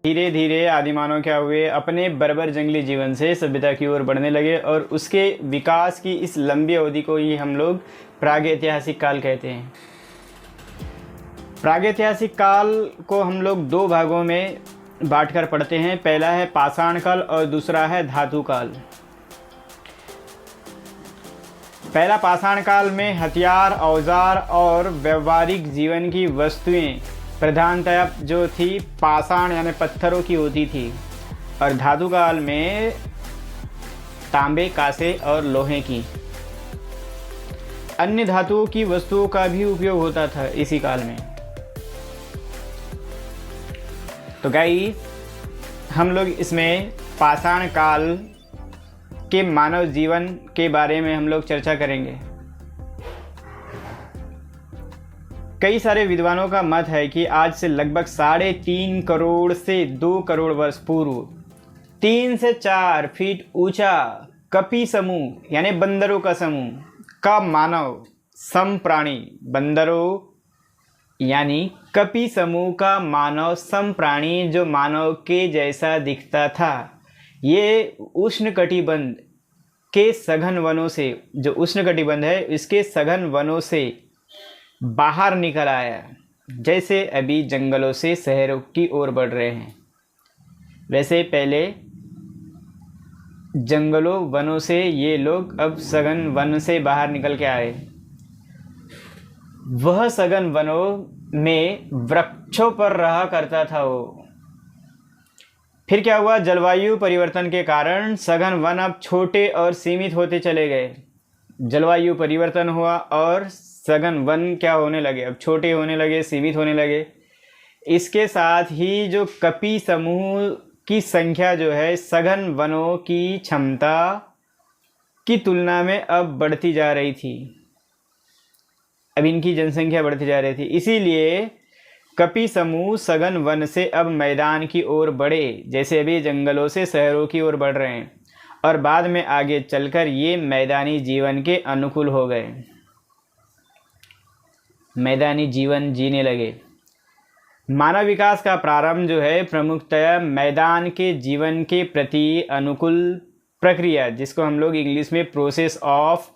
धीरे धीरे आदिमानव क्या हुए, अपने बर्बर जंगली जीवन से सभ्यता की ओर बढ़ने लगे और उसके विकास की इस लंबी अवधि को ही हम लोग प्रागैतिहासिक काल कहते हैं। प्रागैतिहासिक काल को हम लोग दो भागों में बांटकर पढ़ते हैं। पहला है पाषाण काल और दूसरा है धातु काल। पहला पाषाण काल में हथियार, औजार और व्यवहारिक जीवन की वस्तुएं प्रधानतया जो थी पाषाण यानी पत्थरों की होती थी, और धातु काल में तांबे, कांसे और लोहे की। अन्य धातुओं की वस्तुओं का भी उपयोग होता था इसी काल में। तो गाइस, हम लोग इसमें पाषाण काल के मानव जीवन के बारे में हम लोग चर्चा करेंगे। कई सारे विद्वानों का मत है कि आज से लगभग 3.5 करोड़ से 2 करोड़ वर्ष पूर्व 3 से 4 फीट ऊंचा कपी समूह यानी बंदरों का समूह का मानव सम प्राणी, बंदरों यानी कपी समूह का मानव सम प्राणी जो मानव के जैसा दिखता था, ये उष्णकटिबंध के सघन वनों से, जो उष्णकटिबंध है इसके सघन वनों से बाहर निकल आया। जैसे अभी जंगलों से शहरों की ओर बढ़ रहे हैं, वैसे पहले जंगलों वनों से ये लोग अब सघन वन से बाहर निकल के आए। वह सघन वनों में वृक्षों पर रहा करता था वो। फिर क्या हुआ, जलवायु परिवर्तन के कारण सघन वन अब छोटे और सीमित होते चले गए। जलवायु परिवर्तन हुआ और सघन वन क्या होने लगे, अब छोटे होने लगे, सीमित होने लगे। इसके साथ ही जो कपी समूह की संख्या जो है सघन वनों की क्षमता की तुलना में अब बढ़ती जा रही थी। अब इनकी जनसंख्या बढ़ती जा रही थी, इसीलिए कपी समूह सघन वन से अब मैदान की ओर बढ़े, जैसे अभी जंगलों से शहरों की ओर बढ़ रहे हैं, और बाद में आगे चलकर ये मैदानी जीवन के अनुकूल हो गए, मैदानी जीवन जीने लगे। मानव विकास का प्रारंभ जो है प्रमुखतया मैदान के जीवन के प्रति अनुकूल प्रक्रिया, जिसको हम लोग इंग्लिश में प्रोसेस ऑफ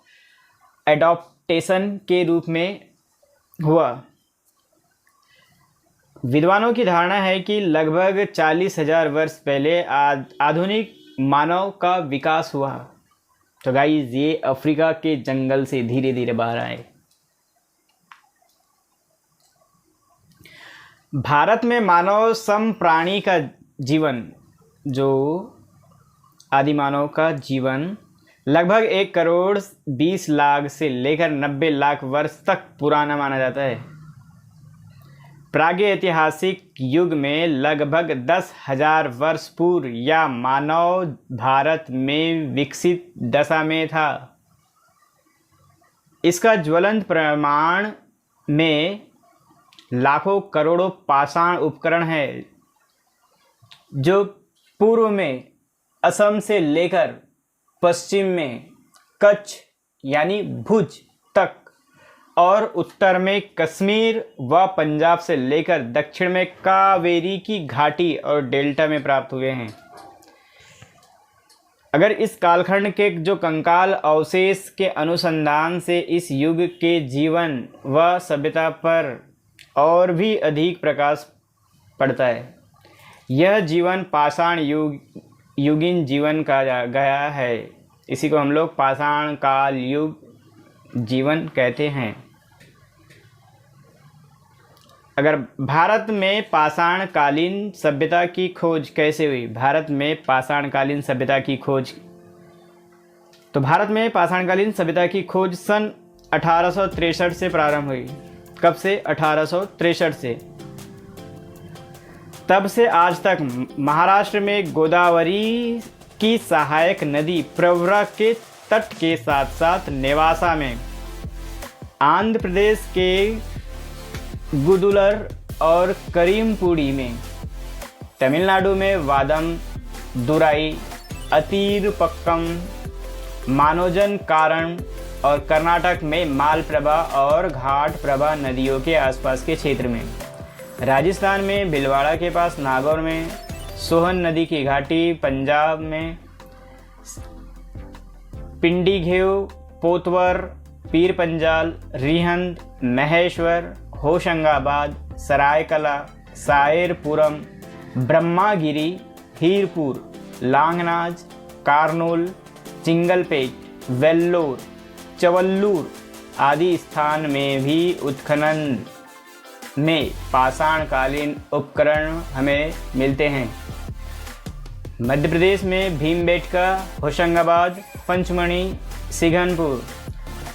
एडॉप्टेशन के रूप में हुआ। विद्वानों की धारणा है कि लगभग 40,000 वर्ष पहले आधुनिक मानव का विकास हुआ। तो गाइस, ये अफ्रीका के जंगल से धीरे धीरे बाहर आए। भारत में मानव सम प्राणी का जीवन, जो आदि मानव का जीवन लगभग 1 करोड़ 20 लाख से लेकर 90 लाख वर्ष तक पुराना माना जाता है। प्रागैतिहासिक युग में लगभग 10,000 वर्ष पूर्व या मानव भारत में विकसित दशा में था। इसका ज्वलंत प्रमाण में लाखों करोड़ों पाषाण उपकरण है, जो पूर्व में असम से लेकर पश्चिम में कच्छ यानी भुज तक और उत्तर में कश्मीर व पंजाब से लेकर दक्षिण में कावेरी की घाटी और डेल्टा में प्राप्त हुए हैं। अगर इस कालखंड के जो कंकाल अवशेष के अनुसंधान से इस युग के जीवन व सभ्यता पर और भी अधिक प्रकाश पड़ता है। यह जीवन पाषाण युगीन जीवन कहा गया है। इसी को हम लोग पाषाण काल युग जीवन कहते हैं। अगर भारत में पाषाणकालीन सभ्यता की खोज कैसे हुई, भारत में पाषाणकालीन सभ्यता की खोज, तो भारत में पाषाणकालीन सभ्यता की खोज सन 1863 से प्रारंभ हुई। कब से? 1863 से। तब से आज तक महाराष्ट्र में गोदावरी की सहायक नदी प्रवरा के तट के साथ साथ नेवासा में, आंध्र प्रदेश के गुदुलर और करीमपुड़ी में, तमिलनाडु में वादम, दुराई, अतीरपक्कम, मानोजन कारण और कर्नाटक में मालप्रभा और घाटप्रभा नदियों के आसपास के क्षेत्र में, राजस्थान में भीलवाड़ा के पास नागौर में, सोहन नदी की घाटी पंजाब में, पिंडी घेव, पोतवर, पीर पंजाल, रिहंद, महेश्वर, होशंगाबाद, सरायकला, सायरपुरम, ब्रह्मागिरी, हीरपुर, लांगनाज, कारनोल, चिंगलपेट, वेल्लोर, चवल्लूर आदि स्थान में भी उत्खनन में पाषाणकालीन उपकरण हमें मिलते हैं। मध्य प्रदेश में भीमबेटका, होशंगाबाद, पंचमढ़ी, सिंघनपुर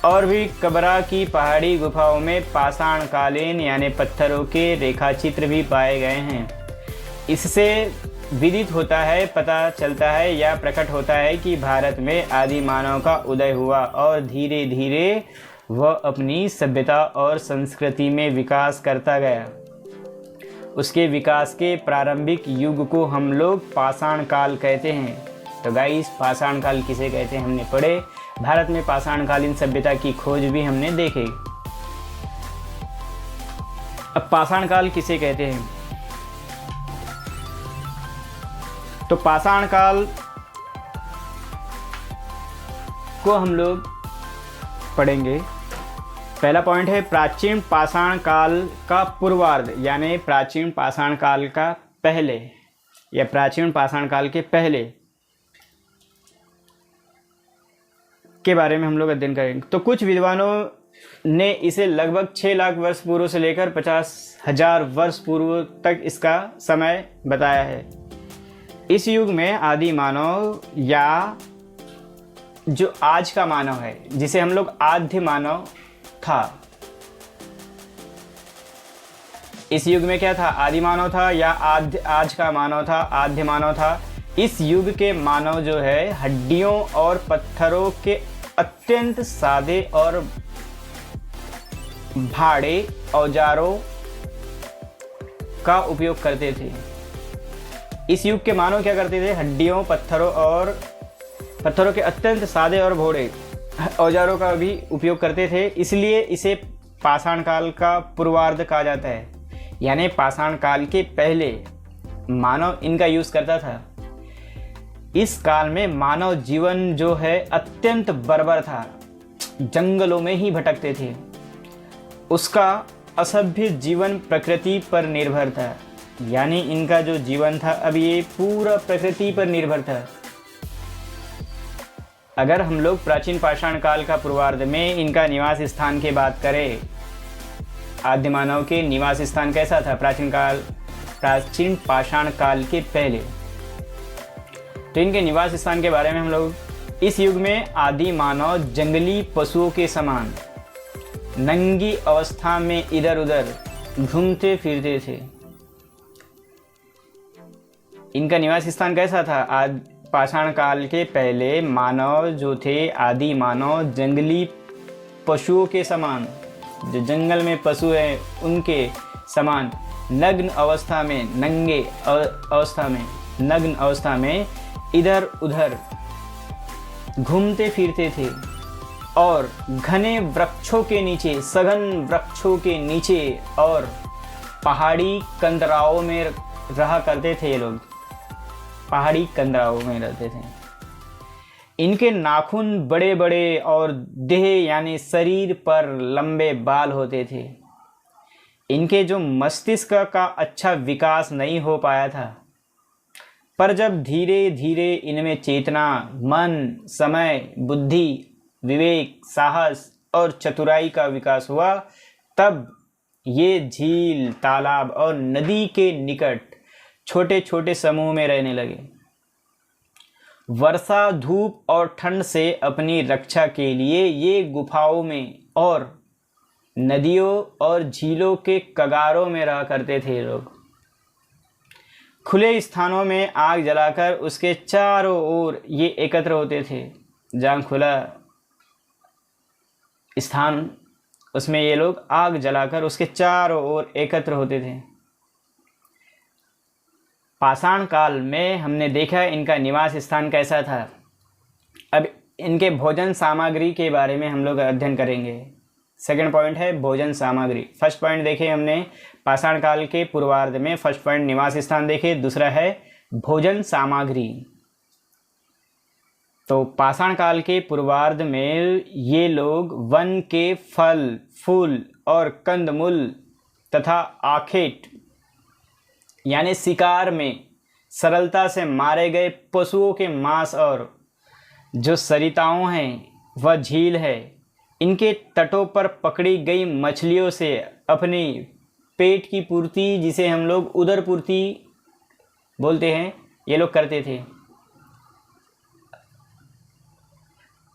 और भी कबरा की पहाड़ी गुफाओं में पाषाणकालीन यानी पत्थरों के रेखाचित्र भी पाए गए हैं। इससे विदित होता है, पता चलता है या प्रकट होता है कि भारत में आदि मानव का उदय हुआ और धीरे धीरे वह अपनी सभ्यता और संस्कृति में विकास करता गया। उसके विकास के प्रारंभिक युग को हम लोग पाषाण काल कहते हैं। तो गाइस, पाषाण काल किसे कहते हैं हमने पढ़े। भारत में पाषाणकालीन सभ्यता की खोज भी हमने देखे। अब पाषाण काल किसे कहते हैं, तो पाषाण काल को हम लोग पढ़ेंगे। पहला पॉइंट है प्राचीन पाषाण काल का पूर्वार्ध, यानी प्राचीन पाषाण काल का पहले या प्राचीन पाषाण काल के पहले के बारे में हम लोग अध्ययन करेंगे। तो कुछ विद्वानों ने इसे लगभग 6 लाख वर्ष पूर्व से लेकर 50,000 वर्ष पूर्व तक इसका समय बताया है। इस युग में आदि मानव या जो आज का मानव है, जिसे हम लोग आद्य मानव था, इस युग में क्या था, आदि मानव था या आज का मानव था, आद्य मानव था। इस युग के मानव जो है हड्डियों और पत्थरों के अत्यंत सादे और भाड़े औजारों का उपयोग करते थे। इस युग के मानव क्या करते थे, हड्डियों, पत्थरों के अत्यंत सादे और भोड़े औजारों का भी उपयोग करते थे। इसलिए इसे पाषाण काल का पूर्वार्ध कहा जाता है, यानी पाषाण काल के पहले मानव इनका यूज करता था। इस काल में मानव जीवन जो है अत्यंत बर्बर था, जंगलों में ही भटकते थे। उसका असभ्य जीवन प्रकृति पर निर्भर था, यानी इनका जो जीवन था अब ये पूरा प्रकृति पर निर्भर था। अगर हम लोग प्राचीन पाषाण काल का पूर्वार्ध में इनका निवास स्थान की बात करें, आद्य मानव के निवास स्थान कैसा था प्राचीन पाषाण काल के पहले, तो इनके निवास स्थान के बारे में हम लोग इस युग में आदि मानव जंगली पशुओं के समान नंगी अवस्था में इधर उधर घूमते फिरते थे। इनका निवास स्थान कैसा था, पाषाण काल के पहले मानव जो थे, आदि मानव जंगली पशुओं के समान, जो जंगल में पशु हैं उनके समान नग्न अवस्था में, नंगे अवस्था में, नग्न अवस्था में इधर उधर घूमते फिरते थे और घने वृक्षों के नीचे, सघन वृक्षों के नीचे और पहाड़ी कंदराओं में रहा करते थे। ये लोग पहाड़ी कंदराओं में रहते थे। इनके नाखून बड़े बड़े और देह यानी शरीर पर लंबे बाल होते थे। इनके जो मस्तिष्क का अच्छा विकास नहीं हो पाया था, पर जब धीरे धीरे इनमें चेतना, मन, समय, बुद्धि, विवेक, साहस और चतुराई का विकास हुआ, तब ये झील, तालाब और नदी के निकट छोटे छोटे समूह में रहने लगे। वर्षा, धूप और ठंड से अपनी रक्षा के लिए ये गुफाओं में और नदियों और झीलों के कगारों में रहा करते थे। लोग खुले स्थानों में आग जलाकर उसके चारों ओर ये एकत्र होते थे। जहाँ खुला स्थान, उसमें ये लोग आग जलाकर उसके चारों ओर एकत्र होते थे। पाषाण काल में हमने देखा इनका निवास स्थान कैसा था। अब इनके भोजन सामग्री के बारे में हम लोग अध्ययन करेंगे। सेकंड पॉइंट है भोजन सामग्री। फर्स्ट पॉइंट देखे हमने पाषाण काल के पूर्वार्ध में, फर्स्ट पॉइंट निवास स्थान देखे। दूसरा है भोजन सामग्री। तो पाषाण काल के पूर्वार्ध में ये लोग वन के फल, फूल और कंदमूल तथा आखेट यानी शिकार में सरलता से मारे गए पशुओं के मांस और जो सरिताओं हैं वह झील है, इनके तटों पर पकड़ी गई मछलियों से अपनी पेट की पूर्ति, जिसे हम लोग उदर पूर्ति बोलते हैं, ये लोग करते थे।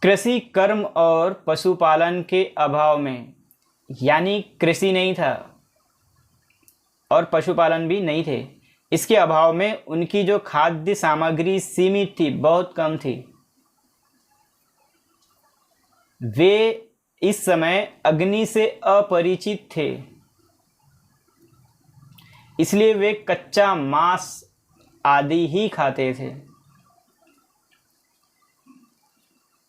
कृषि कर्म और पशुपालन के अभाव में, यानी कृषि नहीं था और पशुपालन भी नहीं थे, इसके अभाव में उनकी जो खाद्य सामग्री सीमित थी, बहुत कम थी। वे इस समय अग्नि से अपरिचित थे, इसलिए वे कच्चा मांस आदि ही खाते थे।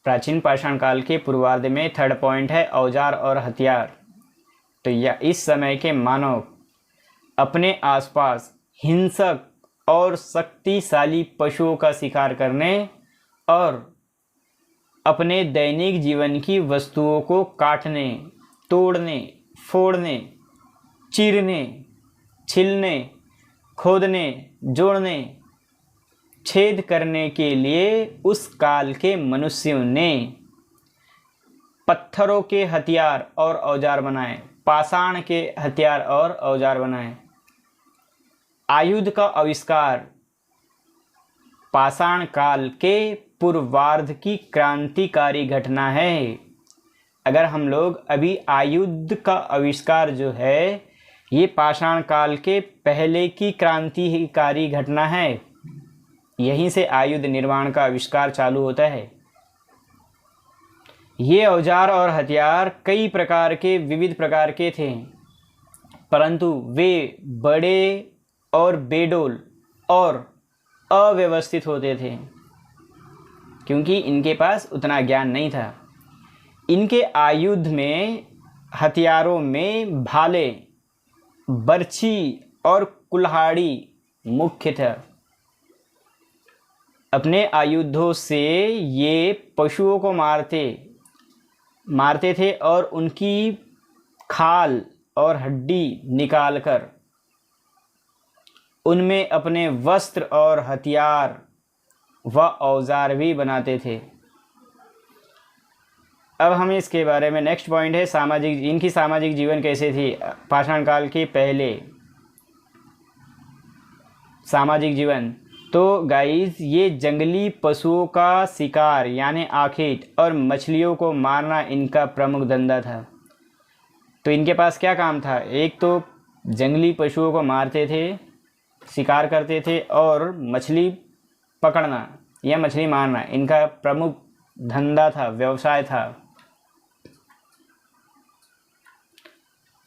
प्राचीन पाषाण काल के पूर्वार्ध में थर्ड पॉइंट है औजार और हथियार। तो यह इस समय के मानव अपने आसपास हिंसक और शक्तिशाली पशुओं का शिकार करने और अपने दैनिक जीवन की वस्तुओं को काटने, तोड़ने, फोड़ने, चीरने, छीलने, खोदने, जोड़ने, छेद करने के लिए उस काल के मनुष्यों ने पत्थरों के हथियार और औजार बनाए, पाषाण के हथियार और औजार बनाए। आयुध का आविष्कार पाषाण काल के पूर्वार्ध की क्रांतिकारी घटना है। अगर हम लोग अभी आयुध का आविष्कार जो है ये पाषाण काल के पहले की क्रांतिकारी घटना है, यहीं से आयुध निर्माण का आविष्कार चालू होता है। ये औजार और हथियार कई प्रकार के, विविध प्रकार के थे, परंतु वे बड़े और बेडोल और अव्यवस्थित होते थे, क्योंकि इनके पास उतना ज्ञान नहीं था। इनके आयुध में, हथियारों में भाले, बर्छी और कुल्हाड़ी मुख्य था। अपने आयुधों से ये पशुओं को मारते थे और उनकी खाल और हड्डी निकालकर उनमें अपने वस्त्र और हथियार व औजार भी बनाते थे। अब हम इसके बारे में, नेक्स्ट पॉइंट है इनकी सामाजिक जीवन कैसे थी पाषाण काल के पहले। सामाजिक जीवन, तो गाइस ये जंगली पशुओं का शिकार यानी आखेट और मछलियों को मारना इनका प्रमुख धंधा था। तो इनके पास क्या काम था? एक तो जंगली पशुओं को मारते थे, शिकार करते थे, और मछली पकड़ना या मछली मारना इनका प्रमुख धंधा था, व्यवसाय था।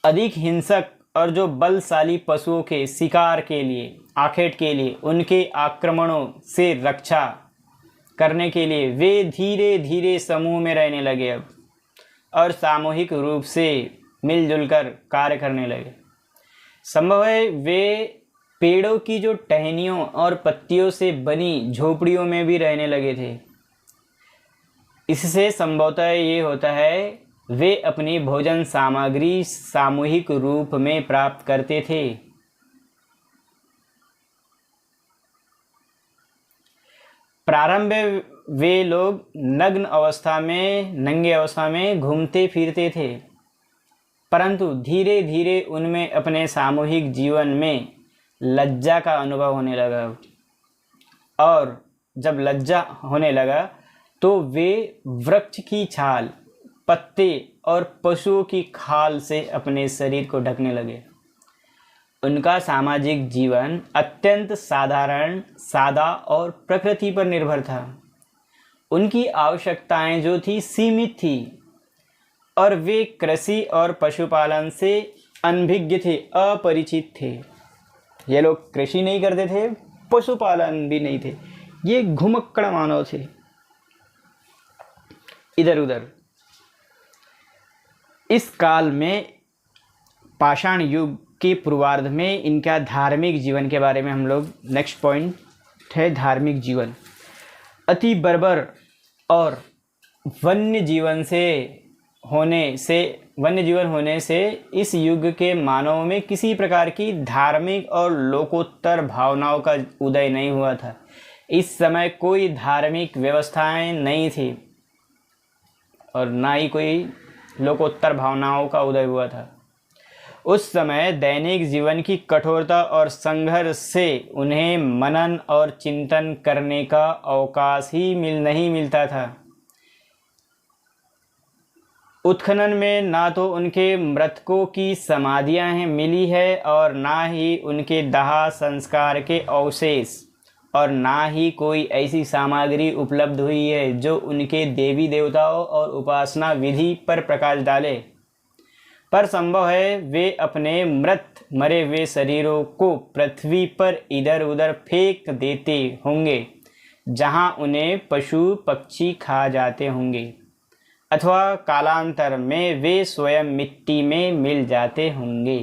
अधिक हिंसक और जो बलशाली पशुओं के शिकार के लिए, आखेट के लिए, उनके आक्रमणों से रक्षा करने के लिए वे धीरे धीरे समूह में रहने लगे अब, और सामूहिक रूप से मिलजुल कर कार्य करने लगे। संभव है वे पेड़ों की जो टहनियों और पत्तियों से बनी झोपड़ियों में भी रहने लगे थे। इससे संभवतः ये होता है वे अपनी भोजन सामग्री सामूहिक रूप में प्राप्त करते थे। प्रारंभ में वे लोग नग्न अवस्था में, नंगे अवस्था में घूमते फिरते थे, परंतु धीरे धीरे उनमें अपने सामूहिक जीवन में लज्जा का अनुभव होने लगा, और जब लज्जा होने लगा तो वे वृक्ष की छाल, पत्ते और पशुओं की खाल से अपने शरीर को ढकने लगे। उनका सामाजिक जीवन अत्यंत साधारण, सादा और प्रकृति पर निर्भर था। उनकी आवश्यकताएं जो थी सीमित थी, और वे कृषि और पशुपालन से अनभिज्ञ थे, अपरिचित थे। ये लोग कृषि नहीं करते थे, पशुपालन भी नहीं थे, ये घुमक्कड़ मानव थे, इधर उधर। इस काल में पाषाण युग के पूर्वार्ध में इनका धार्मिक जीवन के बारे में हम लोग नेक्स्ट पॉइंट है धार्मिक जीवन। अति बर्बर और वन्य जीवन होने से इस युग के मानव में किसी प्रकार की धार्मिक और लोकोत्तर भावनाओं का उदय नहीं हुआ था। इस समय कोई धार्मिक व्यवस्थाएं नहीं थी और ना ही कोई लोकोत्तर भावनाओं का उदय हुआ था। उस समय दैनिक जीवन की कठोरता और संघर्ष से उन्हें मनन और चिंतन करने का अवकाश ही नहीं मिलता था। उत्खनन में ना तो उनके मृतकों की समाधियां मिली है और ना ही उनके दाह संस्कार के अवशेष, और ना ही कोई ऐसी सामग्री उपलब्ध हुई है जो उनके देवी देवताओं और उपासना विधि पर प्रकाश डाले। पर संभव है वे अपने मरे हुए शरीरों को पृथ्वी पर इधर उधर फेंक देते होंगे, जहां उन्हें पशु पक्षी खा जाते होंगे, अथवा कालांतर में वे स्वयं मिट्टी में मिल जाते होंगे।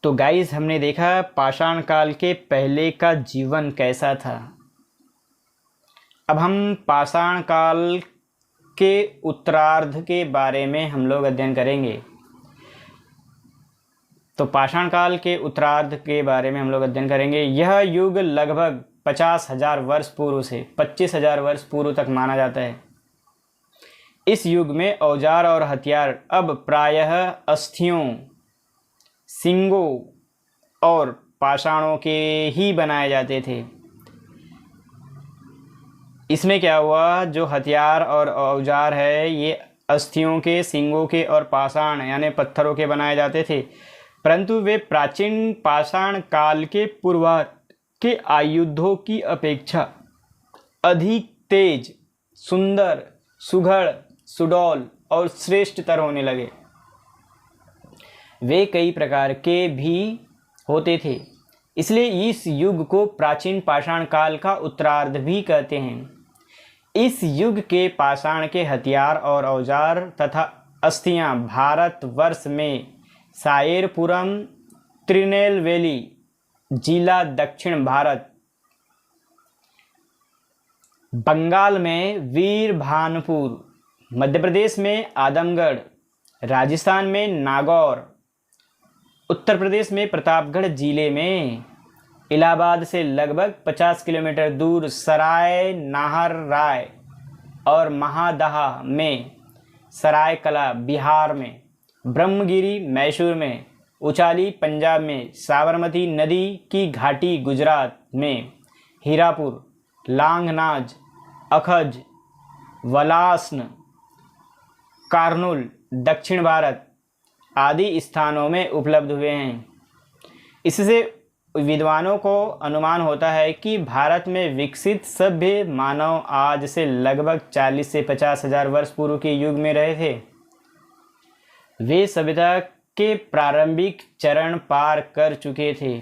तो गाइस, हमने देखा पाषाण काल के पहले का जीवन कैसा था। अब हम पाषाण काल के उत्तरार्ध के बारे में हम लोग अध्ययन करेंगे। तो पाषाण काल के उत्तरार्ध के बारे में हम लोग अध्ययन करेंगे। यह युग लगभग 50,000 वर्ष पूर्व से 25,000 वर्ष पूर्व तक माना जाता है। इस युग में औजार और हथियार अब प्रायः अस्थियों, सिंगों और पाषाणों के ही बनाए जाते थे। इसमें क्या हुआ, जो हथियार और औजार है ये अस्थियों के, सिंगों के और पाषाण यानी पत्थरों के बनाए जाते थे, परंतु वे प्राचीन पाषाण काल के पूर्वार्ध के आयुधों की अपेक्षा अधिक तेज, सुंदर, सुघड़, सुडौल और श्रेष्ठतर होने लगे। वे कई प्रकार के भी होते थे, इसलिए इस युग को प्राचीन पाषाण काल का उत्तरार्ध भी कहते हैं। इस युग के पाषाण के हथियार और औजार तथा अस्थियां भारतवर्ष में सायरपुरम, त्रिनेलवेली जिला दक्षिण भारत, बंगाल में वीरभानपुर, मध्य प्रदेश में आदमगढ़, राजस्थान में नागौर, उत्तर प्रदेश में प्रतापगढ़ जिले में इलाहाबाद से लगभग 50 किलोमीटर दूर सराय नाहर राय और महादहा में सरायकला बिहार में, ब्रह्मगिरी मैसूर में, उचाली पंजाब में, साबरमती नदी की घाटी गुजरात में, हीरापुर, लांगनाज, अखज, वलास्न, कार्नूल दक्षिण भारत आदि स्थानों में उपलब्ध हुए हैं। इससे विद्वानों को अनुमान होता है कि भारत में विकसित सभ्य मानव आज से लगभग 40 से 50,000 वर्ष पूर्व के युग में रहे थे। वे सभ्यता के प्रारंभिक चरण पार कर चुके थे।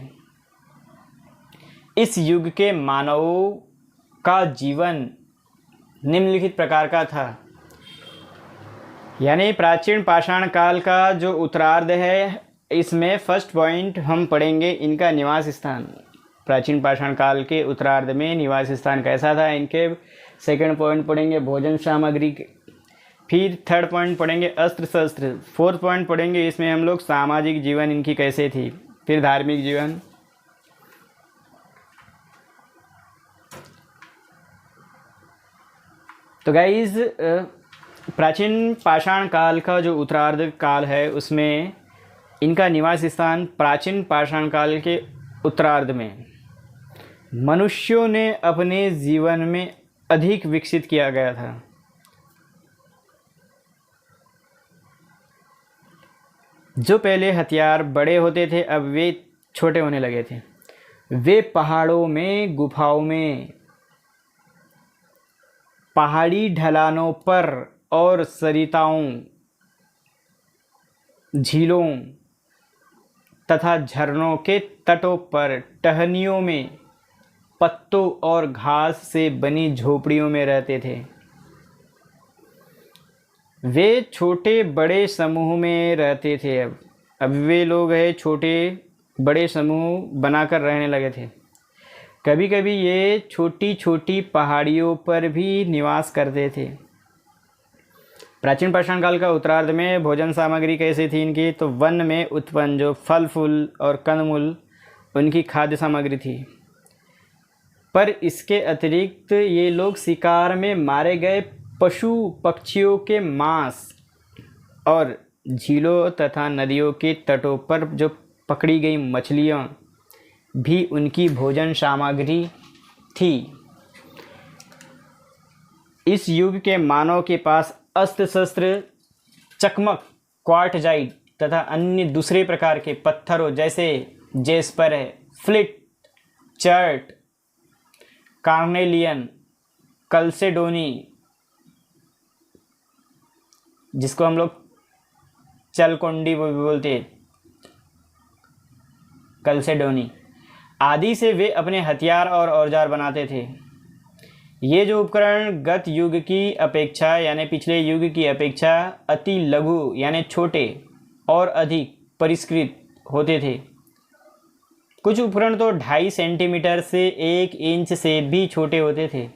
इस युग के मानवों का जीवन निम्नलिखित प्रकार का था, यानी प्राचीन पाषाण काल का जो उत्तरार्ध है, इसमें फर्स्ट पॉइंट हम पढ़ेंगे इनका निवास स्थान। प्राचीन पाषाण काल के उत्तरार्ध में निवास स्थान कैसा था इनके। सेकंड पॉइंट पढ़ेंगे भोजन सामग्री के। फिर थर्ड पॉइंट पढ़ेंगे अस्त्र शस्त्र। फोर्थ पॉइंट पढ़ेंगे इसमें हम लोग सामाजिक जीवन इनकी कैसे थी। फिर धार्मिक जीवन। तो गाइज, प्राचीन पाषाण काल का जो उत्तरार्ध काल है उसमें इनका निवास स्थान प्राचीन पाषाण काल के उत्तरार्ध में मनुष्यों ने अपने जीवन में अधिक विकसित किया गया था। जो पहले हथियार बड़े होते थे अब वे छोटे होने लगे थे। वे पहाड़ों में, गुफाओं में, पहाड़ी ढलानों पर और सरिताओं, झीलों तथा झरनों के तटों पर, टहनियों में, पत्तों और घास से बनी झोपड़ियों में रहते थे। वे छोटे बड़े समूह में रहते थे। अब वे लोग हैं छोटे बड़े समूह बनाकर रहने लगे थे। कभी कभी ये छोटी छोटी पहाड़ियों पर भी निवास करते थे। प्राचीन पाषाण काल का उत्तरार्ध में भोजन सामग्री कैसी थी इनकी, तो वन में उत्पन्न जो फल फूल और कंदमूल उनकी खाद्य सामग्री थी। पर इसके अतिरिक्त ये लोग शिकार में मारे गए पशु पक्षियों के मांस और झीलों तथा नदियों के तटों पर जो पकड़ी गई मछलियाँ भी उनकी भोजन सामग्री थी। इस युग के मानव के पास अस्त्र शस्त्र, चकमक, क्वार्टजाइट तथा अन्य दूसरे प्रकार के पत्थरों जैसे जेस्पर है, फ्लिट, चर्ट, कार्नेलियन, कल्सेडोनी, जिसको हम लोग चलकोंडी वो भी बोलते हैं, कल्सेडोनी आदि से वे अपने हथियार और औजार बनाते थे। ये जो उपकरण गत युग की अपेक्षा यानी पिछले युग की अपेक्षा अति लघु यानी छोटे और अधिक परिष्कृत होते थे। कुछ उपकरण तो 2.5 सेंटीमीटर से 1 इंच से भी छोटे होते थे।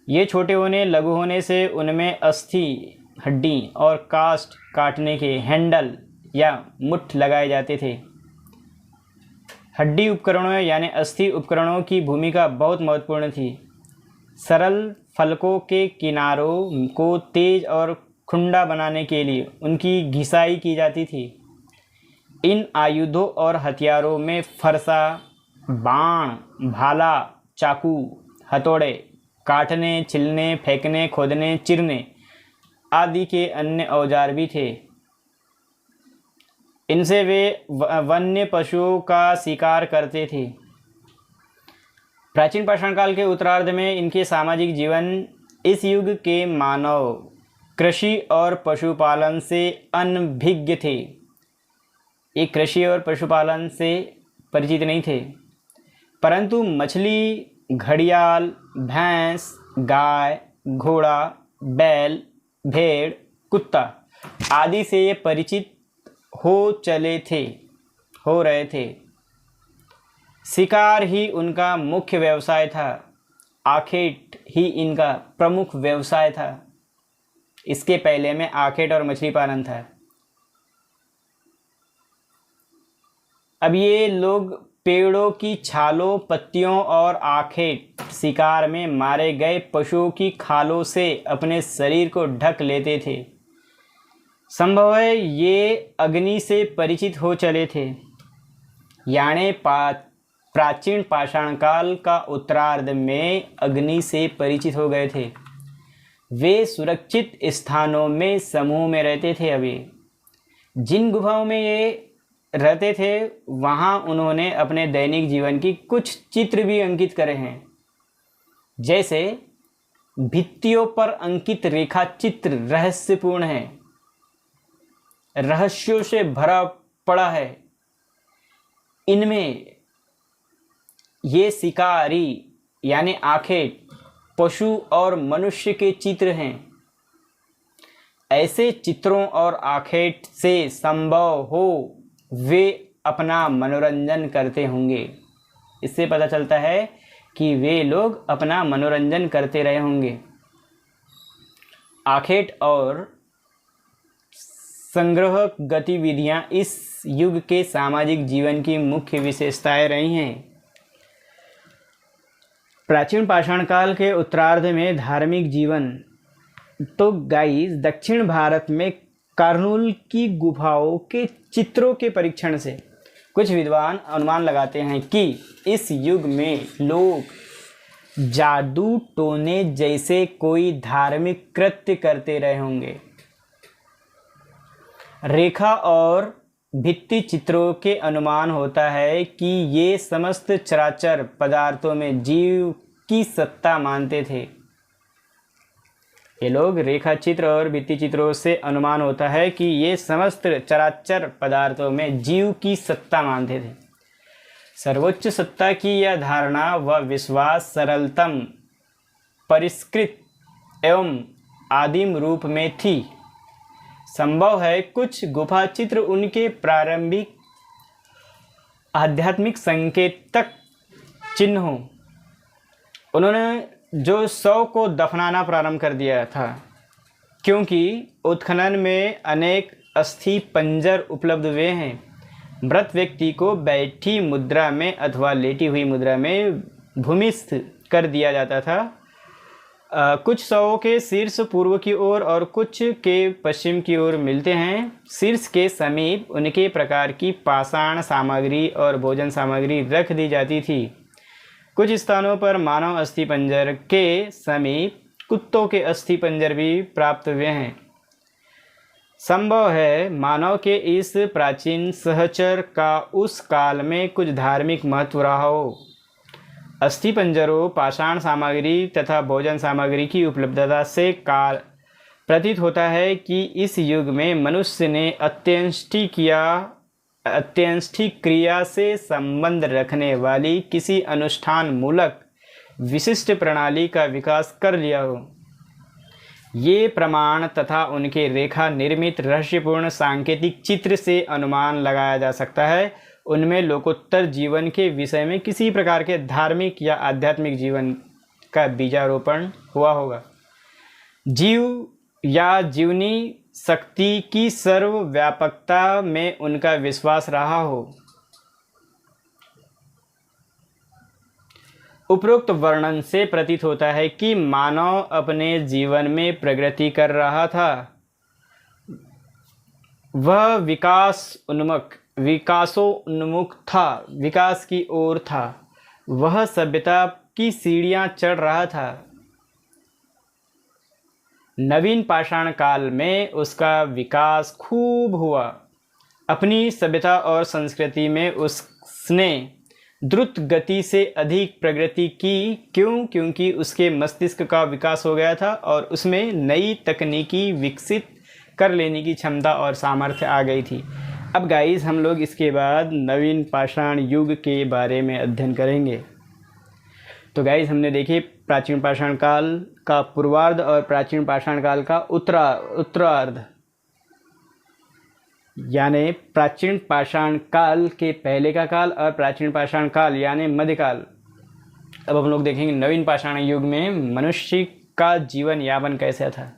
ये छोटे होने, लघु होने से उनमें अस्थि, हड्डी और कास्ट काटने के हैंडल या मुठ लगाए जाते थे। हड्डी उपकरणों यानी अस्थि उपकरणों की भूमिका बहुत महत्वपूर्ण थी। सरल फलकों के किनारों को तेज और खुंडा बनाने के लिए उनकी घिसाई की जाती थी। इन आयुधों और हथियारों में फरसा, बाण, भाला, चाकू, हथौड़े, काटने, छिलने, फेंकने, खोदने, चिरने आदि के अन्य औजार भी थे। इनसे वे वन्य पशुओं का शिकार करते थे। प्राचीन पाषाण काल के उत्तरार्ध में इनके सामाजिक जीवन इस युग के मानव कृषि और पशुपालन से अनभिज्ञ थे। ये कृषि और पशुपालन से परिचित नहीं थे, परंतु मछली, घड़ियाल, भैंस, गाय, घोड़ा, बैल, भेड़, कुत्ता आदि से ये परिचित हो रहे थे। शिकार ही उनका मुख्य व्यवसाय था। आखेट ही इनका प्रमुख व्यवसाय था। इसके पहले में आखेट और मछली पालन था। अब ये लोग पेड़ों की छालों, पत्तियों और आखेट शिकार में मारे गए पशुओं की खालों से अपने शरीर को ढक लेते थे। संभव है ये अग्नि से परिचित हो चले थे, यानी प्राचीन पाषाण काल का उत्तरार्ध में अग्नि से परिचित हो गए थे। वे सुरक्षित स्थानों में समूह में रहते थे। अभी जिन गुफाओं में ये रहते थे वहाँ उन्होंने अपने दैनिक जीवन की कुछ चित्र भी अंकित करे हैं। जैसे भित्तियों पर अंकित रेखा चित्र रहस्यपूर्ण है, रहस्यों से भरा पड़ा है। इनमें ये शिकारी यानी आखेट, पशु और मनुष्य के चित्र हैं। ऐसे चित्रों और आखेट से संभव हो वे अपना मनोरंजन करते होंगे। इससे पता चलता है कि वे लोग अपना मनोरंजन करते रहे होंगे। आखेट और संग्रह गतिविधियां इस युग के सामाजिक जीवन की मुख्य विशेषताएं रही हैं। प्राचीन पाषाण काल के उत्तरार्ध में धार्मिक जीवन तो गाइस दक्षिण भारत में कर्नूल की गुफाओं के चित्रों के परीक्षण से कुछ विद्वान अनुमान लगाते हैं कि इस युग में लोग जादू टोने जैसे कोई धार्मिक कृत्य करते रहे होंगे। रेखा और भित्ति चित्रों के अनुमान होता है कि ये समस्त चराचर पदार्थों में जीव की सत्ता मानते थे। ये लोग रेखा चित्र और भित्ति चित्रों से अनुमान होता है कि ये समस्त चराचर पदार्थों में जीव की सत्ता मानते थे। सर्वोच्च सत्ता की यह धारणा व विश्वास सरलतम, परिष्कृत एवं आदिम रूप में थी। संभव है कुछ गुफा चित्र उनके प्रारंभिक आध्यात्मिक संकेतक चिन्हों, उन्होंने जो शव को दफनाना प्रारंभ कर दिया था, क्योंकि उत्खनन में अनेक अस्थि पंजर उपलब्ध हुए हैं। मृत व्यक्ति को बैठी मुद्रा में अथवा लेटी हुई मुद्रा में भूमिस्थ कर दिया जाता था। कुछ शवों के शीर्ष पूर्व की ओर और कुछ के पश्चिम की ओर मिलते हैं। शीर्ष के समीप उनके प्रकार की पाषाण सामग्री और भोजन सामग्री रख दी जाती थी। कुछ स्थानों पर मानव अस्थि पंजर के समीप कुत्तों के अस्थि पंजर भी प्राप्त हुए हैं। संभव है मानव के इस प्राचीन सहचर का उस काल में कुछ धार्मिक महत्व रहा हो। अस्थि पंजरों, पाषाण सामग्री तथा भोजन सामग्री की उपलब्धता से काल प्रतीत होता है कि इस युग में मनुष्य ने अत्यंष्टि क्रिया से संबंध रखने वाली किसी अनुष्ठान मूलक विशिष्ट प्रणाली का विकास कर लिया हो। ये प्रमाण तथा उनके रेखा निर्मित रहस्यपूर्ण सांकेतिक चित्र से अनुमान लगाया जा सकता है। उनमें लोकोत्तर जीवन के विषय में किसी प्रकार के धार्मिक या आध्यात्मिक जीवन का बीजारोपण हुआ होगा। जीव या जीवनी शक्ति की सर्वव्यापकता में उनका विश्वास रहा हो। उपरोक्त वर्णन से प्रतीत होता है कि मानव अपने जीवन में प्रगति कर रहा था। वह विकासोन्मुख था, विकास की ओर था। वह सभ्यता की सीढ़ियां चढ़ रहा था। नवीन पाषाण काल में उसका विकास खूब हुआ। अपनी सभ्यता और संस्कृति में उसने द्रुत गति से अधिक प्रगति की। क्योंकि उसके मस्तिष्क का विकास हो गया था और उसमें नई तकनीकी विकसित कर लेने की क्षमता और सामर्थ्य आ गई थी। अब गाइस हम लोग इसके बाद नवीन पाषाण युग के बारे में अध्ययन करेंगे। तो गाइस हमने देखे प्राचीन पाषाण काल का पूर्वार्ध और प्राचीन पाषाण काल का उत्तरार्ध, यानी प्राचीन पाषाण काल के पहले का काल और प्राचीन पाषाण काल यानी मध्यकाल। अब हम लोग देखेंगे नवीन पाषाण युग में मनुष्य का जीवन यापन कैसा था।